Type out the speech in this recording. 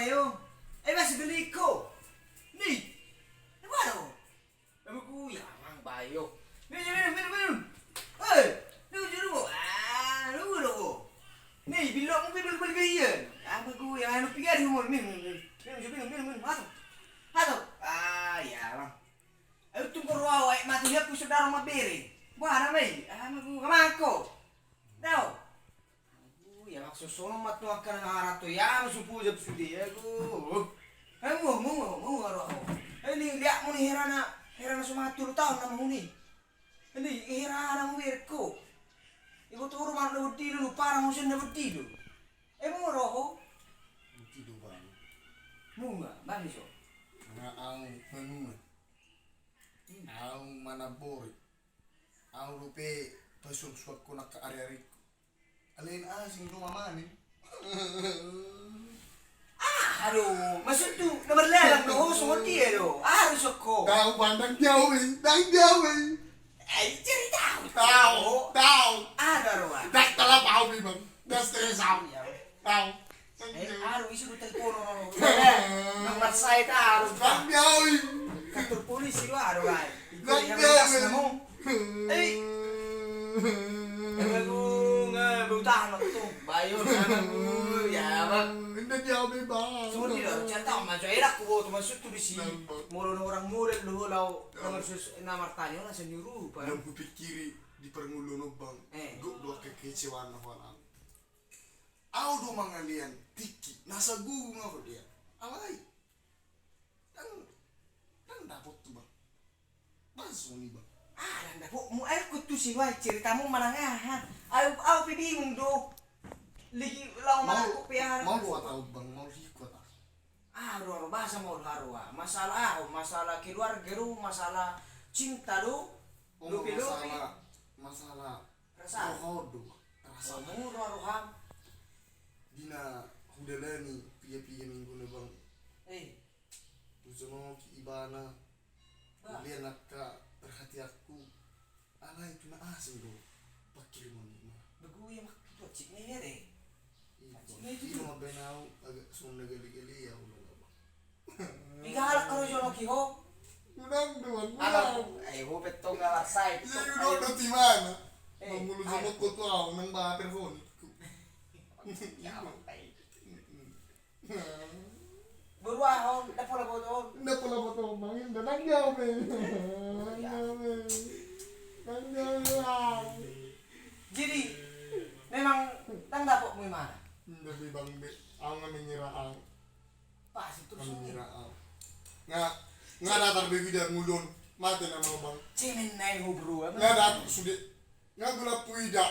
bayo. Masih beli ko. Nih. Ano? Ano ko yamang bayo. Minum. Lucu dulu. Lucu. Nih, bilok mo bibili kayan. Ama ko yang ano pigar mo. Minum. Hato. Yamang. Ayo tunggu ruawa mati lihat ku saudara mabere. Wah, namai. Ama ko kamako. Daw. Ya maksusono matu akan ngarato ya supu jab sudi aku. Mau aro. Ini lihat muni herana sumatur tahun nama muni. Ini herana mu berko. Ibu turu mana dapat tidur parah musim dapat tidur. Mau roho. Tidur bang. Mau nggak? Bang so. Ang menu. Ang manabori. Ang lupe pasursuat ko nak ari-ari. Alin asing rumah mana? Aduh, maksud tu nomor lelang tu semua dia tu. Harus aku. Tahu bandang jauh. Cerita. Tahu. Ada rumah. Dak telah tahu bang. Dak stresam. Tahu. Aduh, isu telepon orang. Nomor saya tak harus. Dak jauh. Kantor polisi lu aduh kan. Dak Yang jauh. kamu. Aku nggak berutang tu. Bayu sama aku ya bang. Dak jauh bang. Semua dia cerita macam enak aku tu masuk tu di sini. Murun orang murid lu lau nomor nama tanya lah sendiri. Yang kupikiri di perngulun bang. Gue dua kekecewaan awal. Aku do mangalian tiki nasa gugung aku dia. Alai. Dan dapat tuh bang. Masuk nih bang. Dan dapat mu air kutu sih wah ceritamu mana ngahan. Aku bingung do. Lagi lau mana aku piara. Mau gua tahu bang, mau ikut ah. Aduh, bahasa mau haru masalah keluarga lu, masalah cinta lu, Masalah rasa. rohodo, rasa Kamu haru dina hudalani piye minggu ne bang. Tujuno ki ibana. Lihat nakka perhati aku. Ala itu na asing do. Pakir mani. Begu yang tuh ciknya ya deh. Itu mah benau agak sunda gali-gali ya ulah bang. Tinggal kalau jono kiho. Udang doang. Ayo betong nggak rasai. Itu do di mana? Mangulu sama kau tahu nang ba telepon. Beruah dah pola botol. Nda pula botol mangin dan nang jauh be. Nang jauh. Jadi memang tang dapat mu mana? Nda be bang be. Ang menyerah ang. Pas itu Menyerah ang. Nga datar be bidar ngulon. Mati na mo bang. cemen naik ngobrol. Nga dat sudah. Nga gula puida.